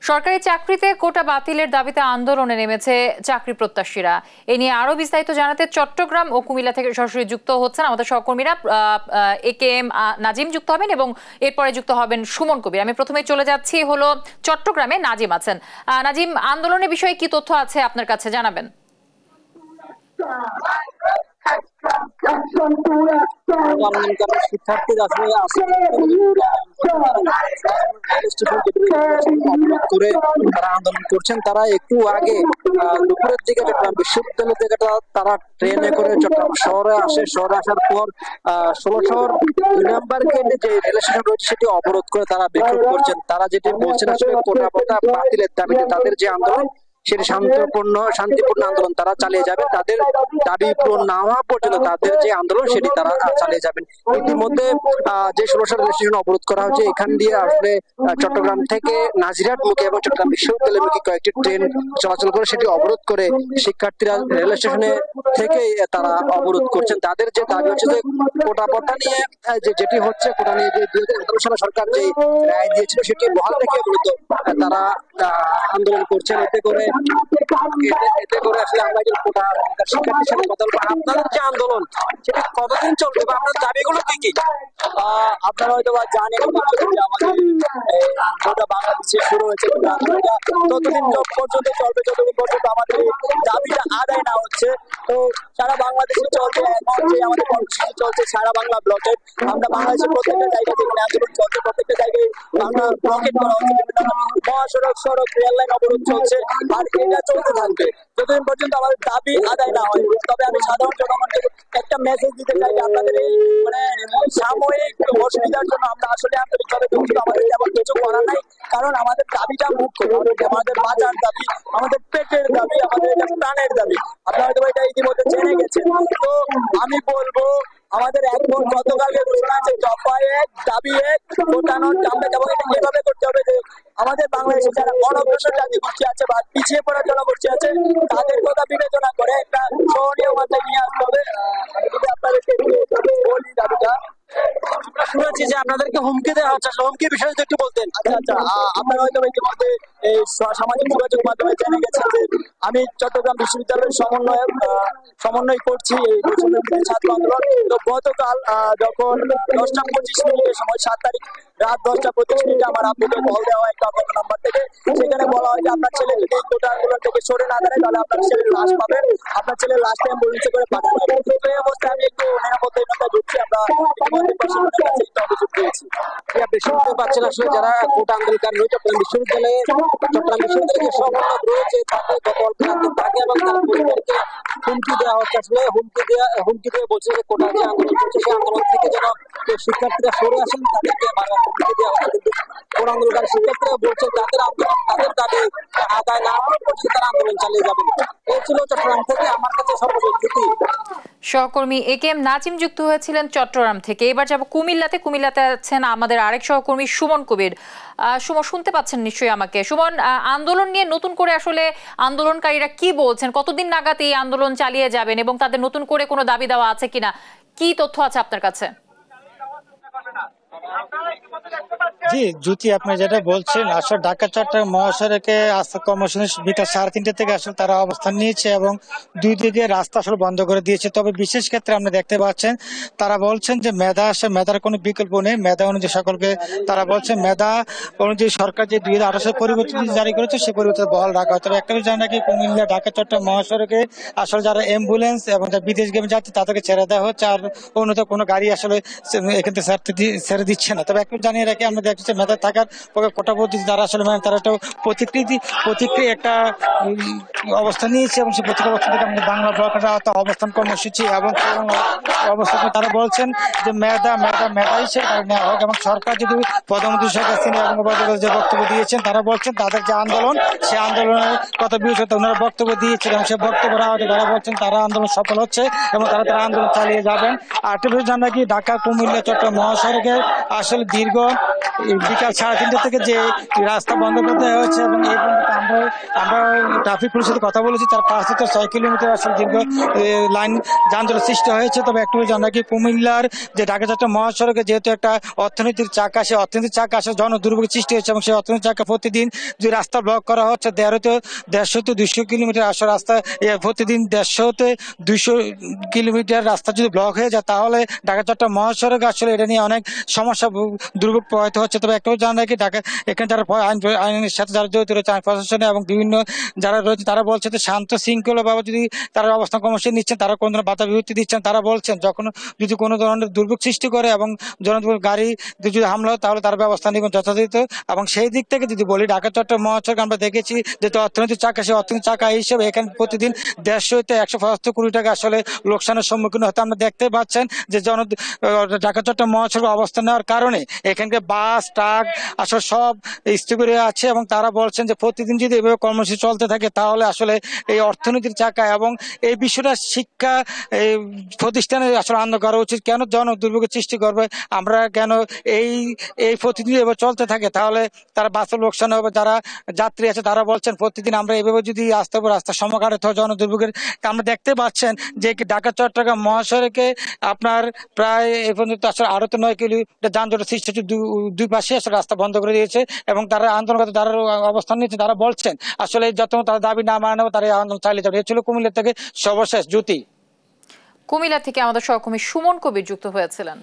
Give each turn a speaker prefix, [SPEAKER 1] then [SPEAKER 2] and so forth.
[SPEAKER 1] সরকারি চাকরিতে কোটা বাতিলের দাবিতে আন্দোলনে নেমেছে চাকরি প্রত্যাশীরা। এ নিয়ে আরো বিস্তারিত জানাতে চট্টগ্রাম ও কুমিল্লা থেকে সরাসরি যুক্ত হচ্ছেন আমাদের সহকর্মীরা। একেএম নাজিম যুক্ত হবেন এবং এরপরে যুক্ত হবেন সুমন কবির। আমি প্রথমে চলে যাচ্ছি হলো চট্টগ্রামে। নাজিম আছেন। নাজিম, আন্দোলনের বিষয়ে কি তথ্য আছে আপনার কাছে জানাবেন?
[SPEAKER 2] শিক্ষার্থীরা করে তারা আন্দোলন করছেন। তারা একটু আগে দুপুরের দিকে চট্টগ্রাম বিশ্ববিদ্যালয় থেকে তারা ট্রেনে করে চট্টগ্রাম শহরে আসার পর 16 2 নাম্বার গেটে যে রেল স্টেশন রয়েছে সেটি অবরোধ করে তারা বিক্ষোভ করছেন। তারা যেটি বলছেন আসলে কোটা বাতিলের দাবিতে তাদের যে আন্দোলন সেটি শান্তিপূর্ণ আন্দোলন তারা চালিয়ে যাবেন। তাদের দাবি পূরণ না হওয়া পর্যন্ত তাদের যে আন্দোলন সেটি তারা চালিয়ে যাবেন। ইতিমধ্যে যে 16 রেল স্টেশন অবরোধ করা হয়েছে, এখান দিয়ে আসলে চট্টগ্রাম থেকে নাজিরহাট মুখী এবং চট্টগ্রাম বিশ্ববিদ্যালয়মুখী কয়েকটি ট্রেন চলাচল করে সেটি অবরোধ করে শিক্ষার্থীরা রেল স্টেশনে থেকে তারা অবরোধ করছেন। তাদের যে দাবি হচ্ছে যে কোটা নিয়ে যেটি হচ্ছে, কোটা নিয়ে যে 2017 সালে সরকার যে রায় দিয়েছিল সেটি বহাল রেখে মূলত তারা আন্দোলন করছেন। এতে করে আসলে আমরা যে কোটা শিক্ষার্থীর সাথে কথা বলবো। আপনাদের যে আন্দোলন সেটা কতদিন চলবে বা আপনার দাবিগুলো কি কি?
[SPEAKER 3] আপনারা হয়তো বা জানেন যে আমাদের গোটা বাংলাদেশে শুরু হয়েছে ততদিন পর্যন্ত চলবে যতদিন পর্যন্ত আমাদের দাবিটা আদায় না হচ্ছে। তো সারা বাংলাদেশে চলছে, এখন যে আমাদের কর্মসূচি চলছে সারা বাংলা ব্লকেট। আমরা বাংলাদেশের প্রত্যেকটা জায়গা যেখানে আন্দোলন চলছে প্রত্যেকটা জায়গায় বাংলা ব্লকেট করা হচ্ছে, মহাসড়ক, সড়ক, রেল লাইন অবরোধ চলছে। আর এটা চলতে থাকবে যতদিন পর্যন্ত আমাদের দাবি আদায় না হয়। তবে আমি সাধারণ জনগণকে একটা মেসেজ দিতে চাই যে আপনাদের এই সাময়িক অসুবিধার জন্য আমরা আসলে আন্তরিকভাবে দুঃখিত। আমাদের তেমন কিছু করা নাই, কারণ আমাদের দাবিটা মুখ্য। আমাদের বাজার দাবি, আমাদের পেটের দাবি, আমাদের প্রাণের দাবি। আপনারা হয়তো এটা ইতিমধ্যে জেনে গেছেন। তো আমি বলবো আমাদের এখন গতকালকে ঘোষণা আছে দফা 1 দাবি 1 কোটানোর আমরা যাবো। এটা কিভাবে করতে হবে যে আমাদের বাংলাদেশে যারা অনগ্রসর জাতি গোষ্ঠী আছে বা পিছিয়ে পড়া জনগোষ্ঠী আছে তাদের কথা বিবেচনা করে একটা সহনীয় মাত্রায় নিয়ে আসতে হবে। যদি আপনাদেরকে বলি দাবিটা,
[SPEAKER 2] শুনেছি যে আপনাদেরকে হুমকি দেওয়া হচ্ছে, হুমকি বিষয়ে একটু বলতেন।
[SPEAKER 3] আচ্ছা, আপনারা হয়তো ইতিমধ্যে এই সামাজিক যোগাযোগ মাধ্যমে জেনে গেছেন যে আমি চট্টগ্রাম বিশ্ববিদ্যালয়ের সমন্বয় করছি এই ছাত্র আন্দোলন। তো গতকাল যখন 10:25 সময় 7 তারিখ রাত 10:25 আমার আব্বুকে কল দেওয়া হয় একটা অজ্ঞাত নাম্বার থেকে। সেখানে বলা হয় যে আপনার ছেলে যদি কোটা আন্দোলন থেকে সরে না দাঁড়ায় তাহলে আপনার ছেলের লাশ পাবেন, আপনার ছেলের লাশটা অ্যাম্বুলেন্সে করে পাঠানো হবে। তো এই অবস্থায় আমি একটু নিরাপত্তাহীনতায় ঢুকছি। আমরা ইতিমধ্যে প্রশাসনের কাছে একটু অভিযোগ দিয়েছি।
[SPEAKER 2] বেশি শুনতে পাচ্ছেন আসলে যারা কোটা আন্দোলনকারী রয়েছে চট্টগ্রাম বিশ্ববিদ্যালয়ে সমন্বয় রয়েছে তাদের তাকে এবং তার পরিবারকে হুমকি দেওয়া হচ্ছে। আসলে হুমকি দিয়ে বলছে যে কোটা যে আন্দোলন করছে সেই আন্দোলন থেকে যেন শিক্ষার্থীরা সরে আসেন তাদেরকে বারবার হুমকি দেওয়া হচ্ছে। কিন্তু কোটা আন্দোলনকারী শিক্ষার্থীরা বলছেন তাদের দাবি আদায় না হওয়ার পর্যন্ত তারা আন্দোলন চালিয়ে যাবেন। এই ছিল চট্টগ্রাম থেকে আমার কাছে সর্বশেষ।
[SPEAKER 1] সহকর্মী একেএম নাজিম যুক্ত হয়েছিলেন চট্টগ্রাম থেকে। এবার যাব কুমিল্লাতে আছেন আমাদের আরেক সহকর্মী সুমন কবির। সুমন, শুনতে পাচ্ছেন নিশ্চয়ই আমাকে? সুমন, আন্দোলন নিয়ে নতুন করে আসলে আন্দোলনকারীরা কি বলছেন, কতদিন নাগাদ এই আন্দোলন চালিয়ে যাবেন এবং তাদের নতুন করে কোনো দাবি দেওয়া আছে কিনা, কি তথ্য আছে আপনার কাছে?
[SPEAKER 4] জি জ্যোতি, আপনি যেটা বলছেন আসলে ঢাকা চট্টগ্রাম মহাসড়কে আজ কর্মসূচি বিকাল 3:30 থেকে আসলে তারা অবস্থান নিয়েছে এবং দুই দিকে রাস্তা আসলে বন্ধ করে দিয়েছে। তবে বিশেষ ক্ষেত্রে আপনি দেখতে পাচ্ছেন তারা বলছেন যে মেধার কোনো বিকল্প নেই। মেধা অনুযায়ী সকলকে তারা বলছেন মেধা অনুযায়ী সরকার যে 2018 পরিবর্তন জারি করেছে সেই পরিবর্তন বহাল রাখা হয়। তবে একটা জানা নাকি কুমিল্লা ঢাকা চট্টগ্রাম মহাসড়কে আসলে যারা অ্যাম্বুলেন্স এবং বিদেশগামী যাত্রী তাদেরকে ছেড়ে দেওয়া হচ্ছে, আর অন্যত কোনো গাড়ি আসলে এখান থেকে ছেড়ে দিচ্ছে না। তবে একটু জানিয়ে রাখি, আমরা দেখছি মেধা থাকার কোটা পদ্ধতি তারা আসলে তারা একটা প্রতিক্রিয়া একটা অবস্থান নিয়েছে এবং সেই প্রতিক্রিয়া অবস্থা থেকে আমাদের বাংলা ব্লকের অবস্থান কর্মসূচি এবং অবস্থানে তারা বলছেন যে মেধা হিসেবে নেওয়া হোক এবং সরকার যদি প্রধানমন্ত্রী শেখ হাসিনা এবং যে বক্তব্য দিয়েছেন তারা বলছেন তাদের যে আন্দোলন সেই আন্দোলনের কথা বিবেচনা ওনারা বক্তব্য দিয়েছেন এবং সেই বক্তব্য তারা বলছেন তারা আন্দোলন সফল হচ্ছে এবং তারা আন্দোলন চালিয়ে যাবেন। আর একটা বিষয় জানা কি ঢাকা কুমিল্লা চট্টগ্রাম মহাসড়কে আসলে দীর্ঘ বিকাল 3:30 থেকে যে রাস্তা বন্ধ করতে হয়েছে এবং এই পর্যন্ত আমরা আমরা ট্রাফিক পুলিশের সাথে কথা বলেছি, তার 5 থেকে 6 কিলোমিটার আসলে দীর্ঘ লাইন যানজটের সৃষ্টি হয়েছে। তবে একটু জানা কি কুমিল্লার যে ঢাকা চট্টগ্রাম মহাসড়কে যেহেতু একটা অর্থনীতির চাকা, সেই অর্থনীতির চাকা আসলে জনদুর্ভোগের সৃষ্টি হয়েছে এবং সেই অর্থনীতির চাকা প্রতিদিন যে রাস্তা ব্লক করা হচ্ছে 150-200 কিলোমিটার আসলে রাস্তা প্রতিদিন 150-200 কিলোমিটার রাস্তা যদি ব্লক হয়ে যায় তাহলে ঢাকা চট্টগ্রাম মহাসড়ক আসলে এটা নিয়ে অনেক সমস্যা দুর্ভোগ প্রভাবিত হচ্ছে। তবে একটাও জানা কি ঢাকা এখানে যারা আইনের সাথে যারা জড়িত রয়েছে, আইন প্রশাসনে এবং বিভিন্ন যারা রয়েছে তারা বলছে যে শান্ত শৃঙ্খলাভাবে যদি তারা অবস্থান কর্মসূচি নিচ্ছেন, তারা কোনো ধরনের বাধা বিপত্তি দিচ্ছেন, তারা বলছেন যখন যদি কোনো ধরনের দুর্ভোগ সৃষ্টি করে এবং জনদুর্ভোগ গাড়ি যদি হামলা হয় তাহলে তার ব্যবস্থা নেবেন যথাযথ। এবং সেই দিক থেকে যদি বলি ঢাকা চট্টগ্রাম মহাসড়ক আমরা দেখেছি যেহেতু অর্থনৈতিক চাকা, সেই অর্থনৈতিক চাকা হিসেবে এখানে প্রতিদিন 150-175 কোটি টাকা আসলে লোকসানের সম্মুখীন হতে আমরা দেখতে পাচ্ছেন যে ঢাকা চট্টগ্রাম মহাসড়কে অবস্থান নেওয়ার কারণে এখানকার বাস ট্রাক আসলে সব স্থির আছে এবং তারা বলছেন যে প্রতিদিন যদি এভাবে কর্মসূচি চলতে থাকে তাহলে আসলে এই অর্থনীতির চাকা এবং এই বিষয়টা শিক্ষা এই প্রতিষ্ঠানে আসলে আনন্দ করা উচিত। কেন জন দুর্ভোগের সৃষ্টি করবে, আমরা কেন এই প্রতিদিন এভাবে চলতে থাকে তাহলে তারা বাসের লোকসান হবে। যারা যাত্রী আছে তারা বলছেন প্রতিদিন আমরা এভাবে যদি আসতে পারি রাস্তার সমকারে জন দুর্ভোগের আমরা দেখতে পাচ্ছেন যে ঢাকা চট্টগ্রাম মহাসড়কে আপনার প্রায় এ পর্যন্ত আসলে 9 কিলোমিটার যানজটের সৃষ্টি হচ্ছে, দুই পাশে আসলে রাস্তা বন্ধ করে দিয়েছে এবং তারা আন্দোলনরত যারা অবস্থান নিচ্ছে তারা বলছেন আসলে যত তারা দাবি না মানে নেবে তারা আন্দোলন চালিয়ে যাবে। এ ছিল কুমিল্লা থেকে সর্বশেষ জ্যোতি।
[SPEAKER 1] কুমিল্লা থেকে আমাদের সহকর্মী সুমন কবির যুক্ত হয়েছিলেন।